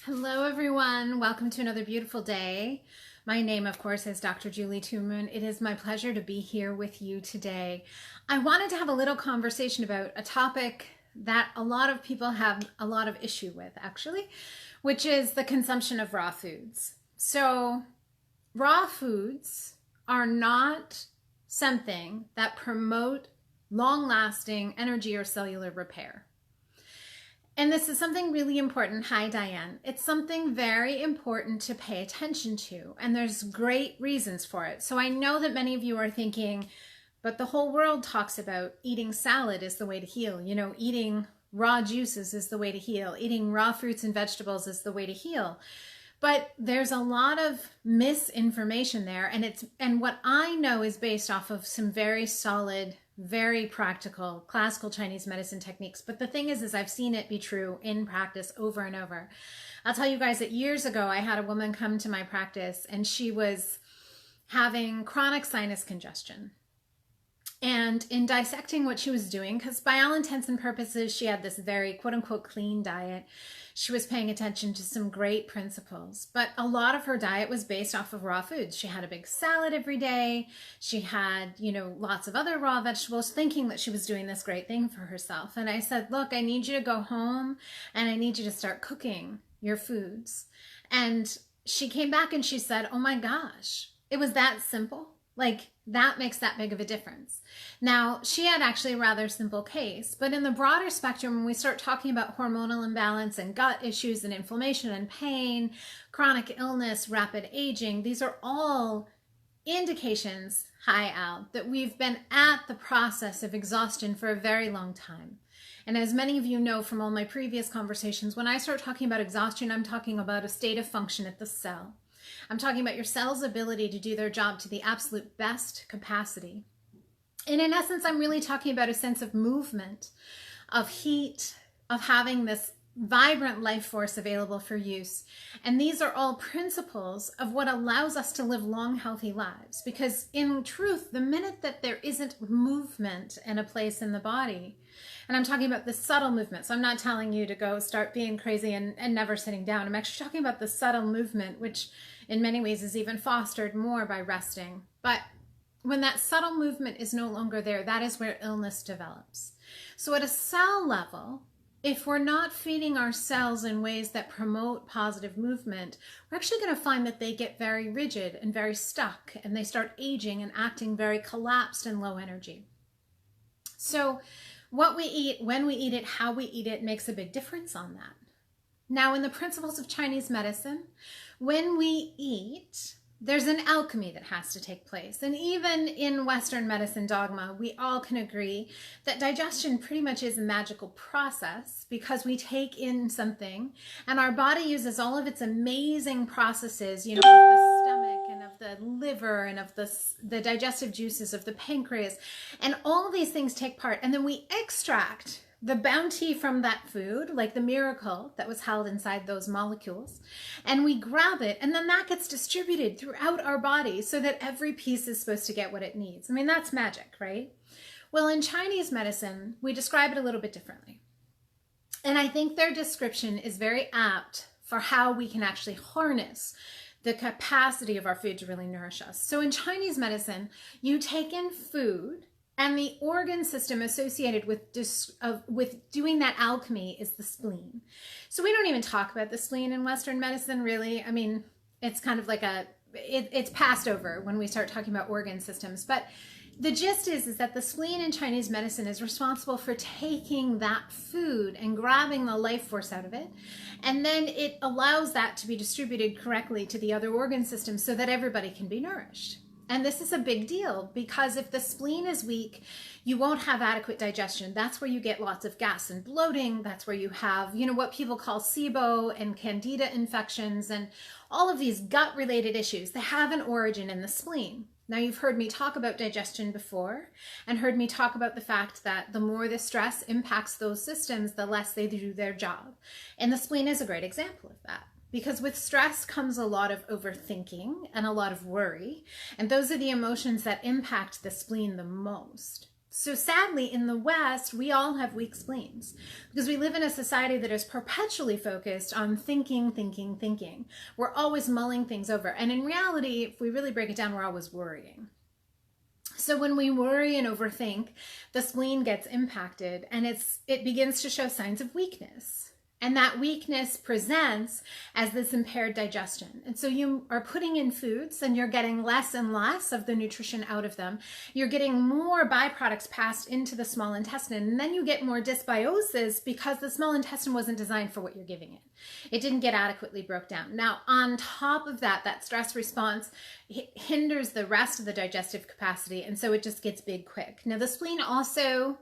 Hello, everyone. Welcome to another beautiful day. My name, of course, is Dr. Julie Toomoon. It is my pleasure to be here with you today. I wanted to have a little conversation about a topic that a lot of people have a lot of issue with, actually, which is the consumption of raw foods. So, raw foods are not something that promote long-lasting energy or cellular repair. And this is something really important. Hi, Diane. It's something very important to pay attention to, and there's great reasons for it. So I know that many of you are thinking, but the whole world talks about eating salad is the way to heal. You know, eating raw juices is the way to heal. Eating raw fruits and vegetables is the way to heal. But there's a lot of misinformation there, and what I know is based off of some very solid, very practical classical Chinese medicine techniques. But the thing is I've seen it be true in practice over and over. I'll tell you guys that years ago, I had a woman come to my practice and she was having chronic sinus congestion. And in dissecting what she was doing, because by all intents and purposes, she had this very quote unquote clean diet. She was paying attention to some great principles, but a lot of her diet was based off of raw foods. She had a big salad every day. She had, lots of other raw vegetables, thinking that she was doing this great thing for herself. And I said, look, I need you to go home and I need you to start cooking your foods. And she came back and she said, oh my gosh, it was that simple. Like, that makes that big of a difference. Now, she had actually a rather simple case, but in the broader spectrum, when we start talking about hormonal imbalance and gut issues and inflammation and pain, chronic illness, rapid aging, these are all indications, hi Al, that we've been at the process of exhaustion for a very long time. And as many of you know from all my previous conversations, when I start talking about exhaustion, I'm talking about a state of function at the cell. I'm talking about your cell's ability to do their job to the absolute best capacity. And in essence, I'm really talking about a sense of movement, of heat, of having this vibrant life force available for use. And these are all principles of what allows us to live long, healthy lives. Because in truth, the minute that there isn't movement and a place in the body, and I'm talking about the subtle movement. So I'm not telling you to go start being crazy and never sitting down. I'm actually talking about the subtle movement, which in many ways is even fostered more by resting. But when that subtle movement is no longer there, that is where illness develops. So at a cell level, if we're not feeding our cells in ways that promote positive movement, we're actually going to find that they get very rigid and very stuck, and they start aging and acting very collapsed and low energy. So what we eat, when we eat it, how we eat it makes a big difference on that. Now, in the principles of Chinese medicine, when we eat, there's an alchemy that has to take place. And even in Western medicine dogma, we all can agree that digestion pretty much is a magical process, because we take in something and our body uses all of its amazing processes, of the stomach and of the liver and of the digestive juices of the pancreas. And all of these things take part. And then we extract the bounty from that food, like the miracle that was held inside those molecules, and we grab it, and then that gets distributed throughout our body so that every piece is supposed to get what it needs. I mean, that's magic, right? Well, in Chinese medicine, we describe it a little bit differently. And I think their description is very apt for how we can actually harness the capacity of our food to really nourish us. So in Chinese medicine, you take in food, and the organ system associated with doing that alchemy is the spleen. So we don't even talk about the spleen in Western medicine, really. I mean, it's kind of like it's passed over when we start talking about organ systems. But the gist is that the spleen in Chinese medicine is responsible for taking that food and grabbing the life force out of it. And then it allows that to be distributed correctly to the other organ systems so that everybody can be nourished. And this is a big deal, because if the spleen is weak, you won't have adequate digestion. That's where you get lots of gas and bloating. That's where you have, what people call SIBO and candida infections and all of these gut-related issues. They have an origin in the spleen. Now, you've heard me talk about digestion before, and heard me talk about the fact that the more the stress impacts those systems, the less they do their job. And the spleen is a great example of that. Because with stress comes a lot of overthinking and a lot of worry. And those are the emotions that impact the spleen the most. So sadly, in the West, we all have weak spleens because we live in a society that is perpetually focused on thinking, thinking, thinking. We're always mulling things over. And in reality, if we really break it down, we're always worrying. So when we worry and overthink, the spleen gets impacted and it begins to show signs of weakness. And that weakness presents as this impaired digestion. And so you are putting in foods and you're getting less and less of the nutrition out of them. You're getting more byproducts passed into the small intestine. And then you get more dysbiosis because the small intestine wasn't designed for what you're giving it. It didn't get adequately broke down. Now, on top of that, that stress response hinders the rest of the digestive capacity. And so it just gets big quick. Now, the spleen also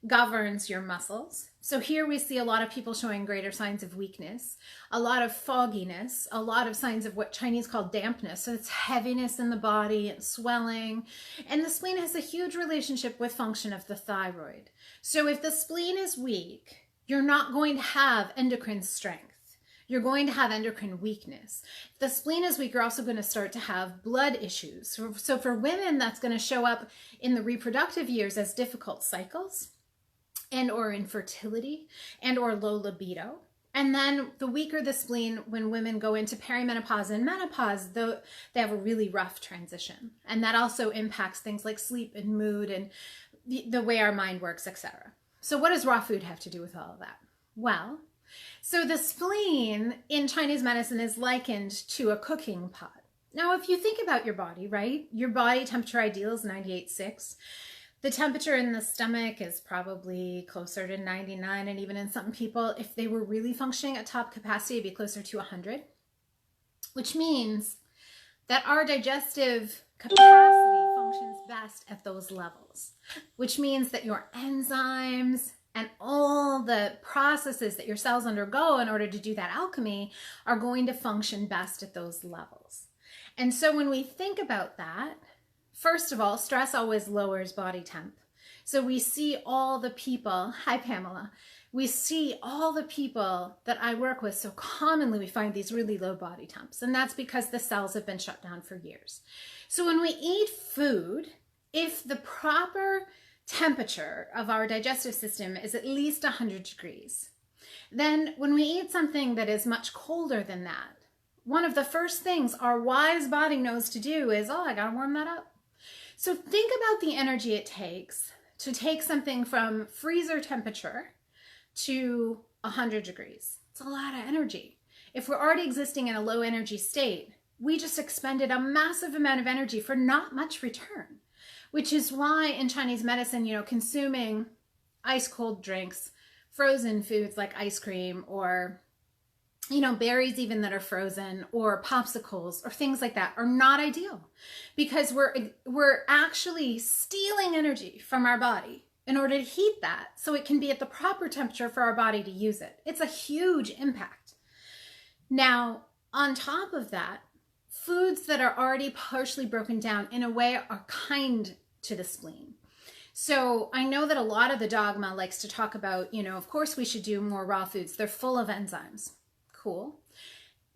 governs your muscles. So here we see a lot of people showing greater signs of weakness, a lot of fogginess, a lot of signs of what Chinese call dampness. So it's heaviness in the body and swelling. And the spleen has a huge relationship with function of the thyroid. So if the spleen is weak, you're not going to have endocrine strength. You're going to have endocrine weakness. If the spleen is weak, you're also going to start to have blood issues. So for women, that's going to show up in the reproductive years as difficult cycles, and or infertility, and or low libido. And then the weaker the spleen, when women go into perimenopause and menopause, they have a really rough transition. And that also impacts things like sleep and mood and the way our mind works, etc. So what does raw food have to do with all of that? Well, so the spleen in Chinese medicine is likened to a cooking pot. Now, if you think about your body, right? Your body temperature ideal is 98.6. The temperature in the stomach is probably closer to 99, and even in some people, if they were really functioning at top capacity, it'd be closer to 100, which means that our digestive capacity functions best at those levels, which means that your enzymes and all the processes that your cells undergo in order to do that alchemy are going to function best at those levels. And so when we think about that, first of all, stress always lowers body temp. So we see all the people, hi Pamela, we see all the people that I work with, so commonly we find these really low body temps, and that's because the cells have been shut down for years. So when we eat food, if the proper temperature of our digestive system is at least 100 degrees, then when we eat something that is much colder than that, one of the first things our wise body knows to do is, oh, I gotta warm that up. So think about the energy it takes to take something from freezer temperature to 100 degrees. It's a lot of energy. If we're already existing in a low energy state, we just expended a massive amount of energy for not much return, which is why in Chinese medicine, consuming ice cold drinks, frozen foods like ice cream, or berries even that are frozen, or popsicles or things like that are not ideal, because we're actually stealing energy from our body in order to heat that so it can be at the proper temperature for our body to use it. It's a huge impact. Now, on top of that, foods that are already partially broken down in a way are kind to the spleen. So I know that a lot of the dogma likes to talk about, of course we should do more raw foods. They're full of enzymes. Cool.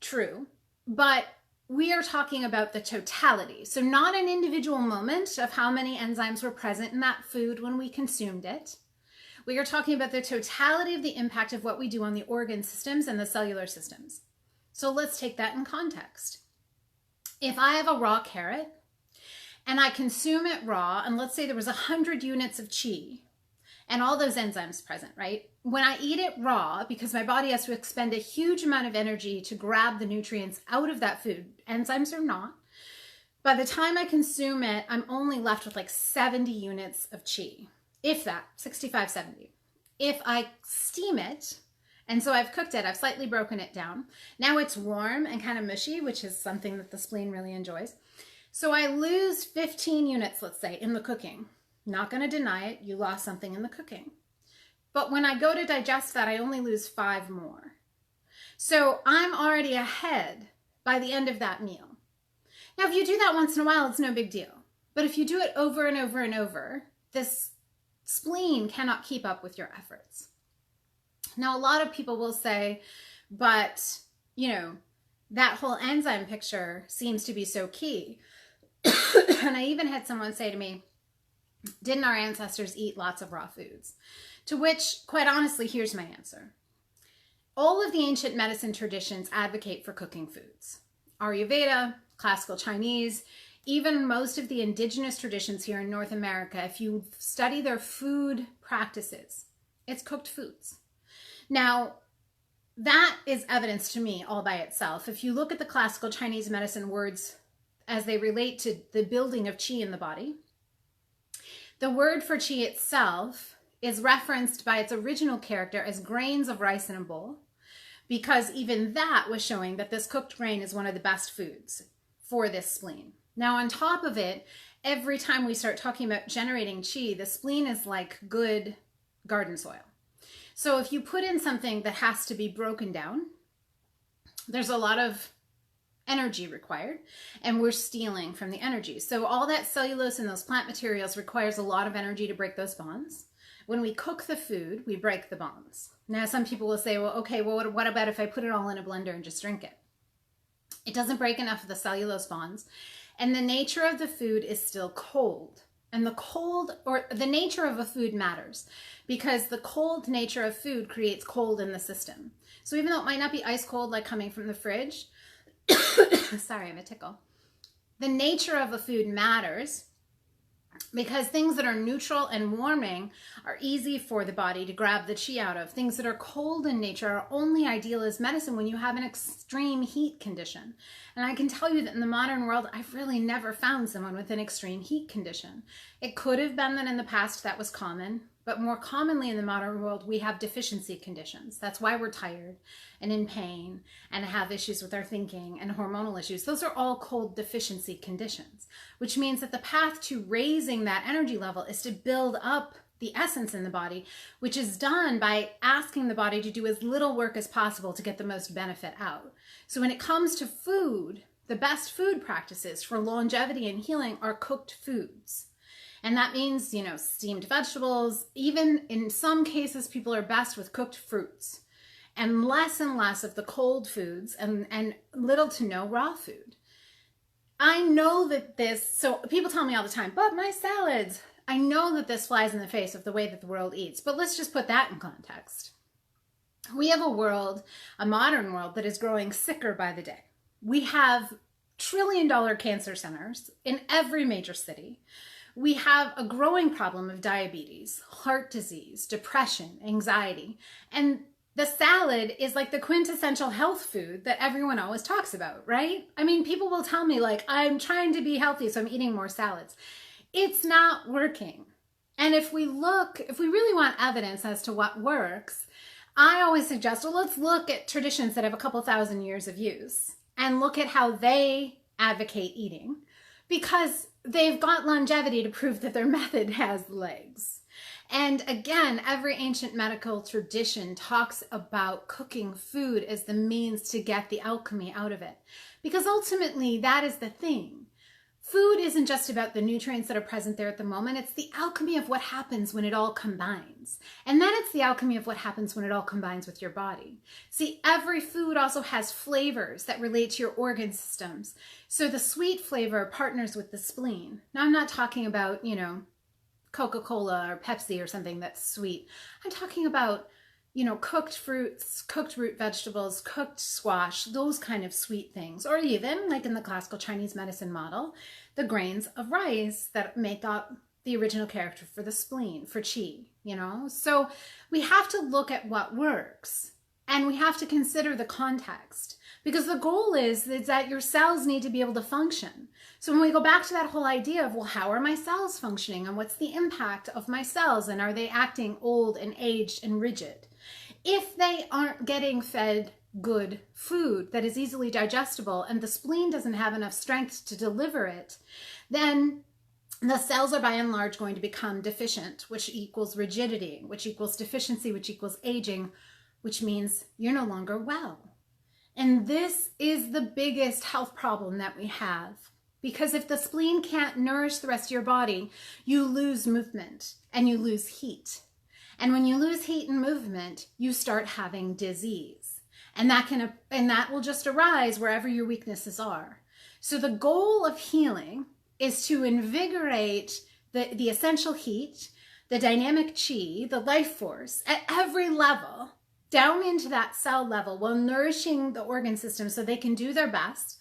True. But we are talking about the totality. So not an individual moment of how many enzymes were present in that food when we consumed it. We are talking about the totality of the impact of what we do on the organ systems and the cellular systems. So let's take that in context. If I have a raw carrot and I consume it raw, and let's say there was 100 units of qi and all those enzymes present, right? When I eat it raw, because my body has to expend a huge amount of energy to grab the nutrients out of that food, enzymes or not, by the time I consume it, I'm only left with like 70 units of qi, if that, 65, 70. If I steam it, and so I've cooked it, I've slightly broken it down. Now it's warm and kind of mushy, which is something that the spleen really enjoys. So I lose 15 units, let's say, in the cooking. Not going to deny it, you lost something in the cooking. But when I go to digest that, I only lose 5 more. So I'm already ahead by the end of that meal. Now, if you do that once in a while, it's no big deal. But if you do it over and over and over, this spleen cannot keep up with your efforts. Now, a lot of people will say, but, that whole enzyme picture seems to be so key. And I even had someone say to me, Didn't our ancestors eat lots of raw foods? To which, quite honestly, here's my answer. All of the ancient medicine traditions advocate for cooking foods. Ayurveda, classical Chinese, even most of the indigenous traditions here in North America, if you study their food practices, it's cooked foods. Now, that is evidence to me all by itself. If you look at the classical Chinese medicine words as they relate to the building of qi in the body, the word for qi itself is referenced by its original character as grains of rice in a bowl, because even that was showing that this cooked grain is one of the best foods for this spleen. Now, on top of it, every time we start talking about generating qi, the spleen is like good garden soil. So if you put in something that has to be broken down, there's a lot of energy required, and we're stealing from the energy. So all that cellulose and those plant materials requires a lot of energy to break those bonds. When we cook the food, we break the bonds. Now, some people will say, well, okay, well, what about if I put it all in a blender and just drink it? It doesn't break enough of the cellulose bonds, and the nature of the food is still cold. And the cold, or the nature of a food matters, because the cold nature of food creates cold in the system. So even though it might not be ice cold like coming from the fridge, sorry, I have a tickle. The nature of a food matters, because things that are neutral and warming are easy for the body to grab the qi out of. Things that are cold in nature are only ideal as medicine when you have an extreme heat condition. And I can tell you that in the modern world, I've really never found someone with an extreme heat condition. It could have been that in the past that was common, but more commonly in the modern world, we have deficiency conditions. That's why we're tired and in pain and have issues with our thinking and hormonal issues. Those are all cold deficiency conditions, which means that the path to raising that energy level is to build up the essence in the body, which is done by asking the body to do as little work as possible to get the most benefit out. So when it comes to food, the best food practices for longevity and healing are cooked foods. And that means, steamed vegetables. Even in some cases, people are best with cooked fruits, and less of the cold foods, and little to no raw food. I know that so people tell me all the time, but my salads, I know that this flies in the face of the way that the world eats, but let's just put that in context. We have a modern world that is growing sicker by the day. We have trillion-dollar cancer centers in every major city. We have a growing problem of diabetes, heart disease, depression, anxiety, and the salad is like the quintessential health food that everyone always talks about, right? I mean, people will tell me like, I'm trying to be healthy, so I'm eating more salads. It's not working. And if we really want evidence as to what works, I always suggest, well, let's look at traditions that have a couple thousand years of use and look at how they advocate eating, because they've got longevity to prove that their method has legs. And again, every ancient medical tradition talks about cooking food as the means to get the alchemy out of it. Because ultimately, that is the thing. Food isn't just about the nutrients that are present there at the moment. It's the alchemy of what happens when it all combines. And then it's the alchemy of what happens when it all combines with your body. See, every food also has flavors that relate to your organ systems. So the sweet flavor partners with the spleen. Now, I'm not talking about, Coca-Cola or Pepsi or something that's sweet. I'm talking about, cooked fruits, cooked root vegetables, cooked squash, those kind of sweet things. Or even, like in the classical Chinese medicine model, the grains of rice that make up the original character for the spleen, for qi, So we have to look at what works, and we have to consider the context, because the goal is that your cells need to be able to function. So when we go back to that whole idea of, well, how are my cells functioning, and what's the impact of my cells, and are they acting old and aged and rigid? If they aren't getting fed good food that is easily digestible, and the spleen doesn't have enough strength to deliver it, then the cells are by and large going to become deficient, which equals rigidity, which equals deficiency, which equals aging, which means you're no longer well. And this is the biggest health problem that we have. Because if the spleen can't nourish the rest of your body, you lose movement and you lose heat. And when you lose heat and movement, you start having disease. And that will just arise wherever your weaknesses are. So the goal of healing is to invigorate the essential heat, the dynamic chi, the life force at every level, down into that cell level, while nourishing the organ system so they can do their best.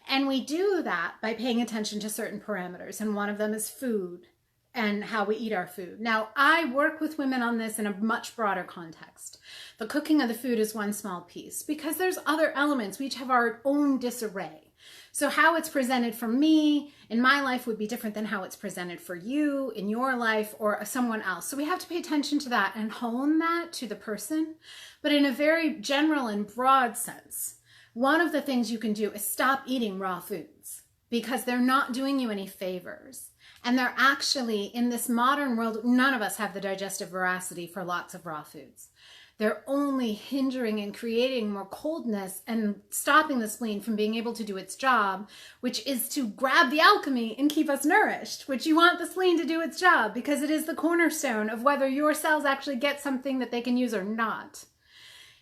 And we do that by paying attention to certain parameters. And one of them is food and how we eat our food. Now, I work with women on this in a much broader context. The cooking of the food is one small piece because there's other elements. We each have our own disarray. So how it's presented for me in my life would be different than how it's presented for you in your life or someone else. So we have to pay attention to that and hone that to the person. But in a very general and broad sense, one of the things you can do is stop eating raw foods because they're not doing you any favors. And they're actually, in this modern world, none of us have the digestive veracity for lots of raw foods. They're only hindering and creating more coldness and stopping the spleen from being able to do its job, which is to grab the alchemy and keep us nourished, which you want the spleen to do its job because it is the cornerstone of whether your cells actually get something that they can use or not.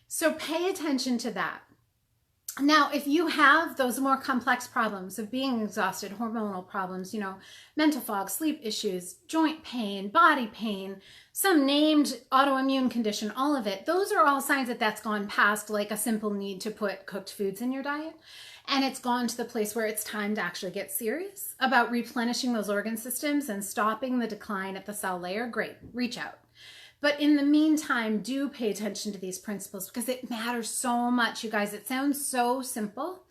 So pay attention to that. Now, if you have those more complex problems of being exhausted, hormonal problems, mental fog, sleep issues, joint pain, body pain, some named autoimmune condition, all of it, those are all signs that that's gone past like a simple need to put cooked foods in your diet. And it's gone to the place where it's time to actually get serious about replenishing those organ systems and stopping the decline at the cell layer. Great, reach out. But in the meantime, do pay attention to these principles because it matters so much, you guys. It sounds so simple,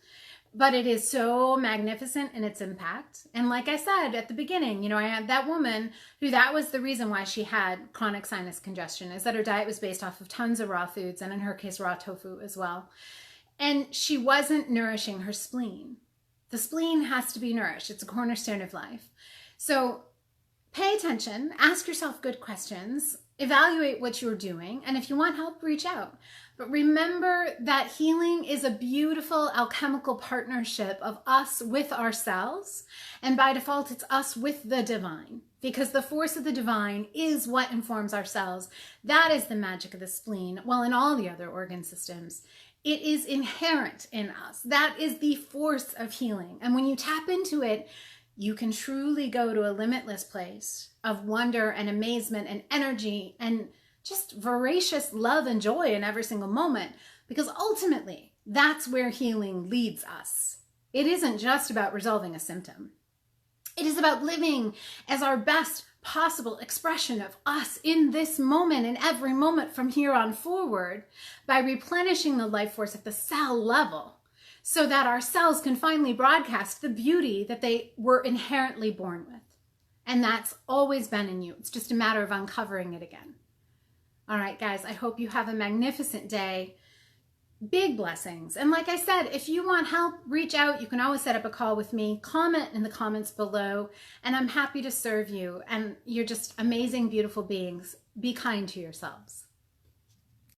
but it is so magnificent in its impact. And like I said at the beginning, I had that woman who that was the reason why she had chronic sinus congestion, is that her diet was based off of tons of raw foods, and in her case, raw tofu as well. And she wasn't nourishing her spleen. The spleen has to be nourished. It's a cornerstone of life. So pay attention, ask yourself good questions, evaluate what you're doing, and if you want help, reach out. But remember that healing is a beautiful alchemical partnership of us with ourselves, and by default, it's us with the divine, because the force of the divine is what informs our cells. That is the magic of the spleen, well, in all the other organ systems. It is inherent in us. That is the force of healing. And when you tap into it, you can truly go to a limitless place of wonder and amazement and energy and just voracious love and joy in every single moment, because ultimately that's where healing leads us. It isn't just about resolving a symptom. It is about living as our best possible expression of us in this moment and every moment from here on forward by replenishing the life force at the cell level, so that our cells can finally broadcast the beauty that they were inherently born with. And that's always been in you. It's just a matter of uncovering it again. All right, guys, I hope you have a magnificent day. Big blessings. And like I said, if you want help, reach out. You can always set up a call with me. Comment in the comments below, and I'm happy to serve you. And you're just amazing, beautiful beings. Be kind to yourselves.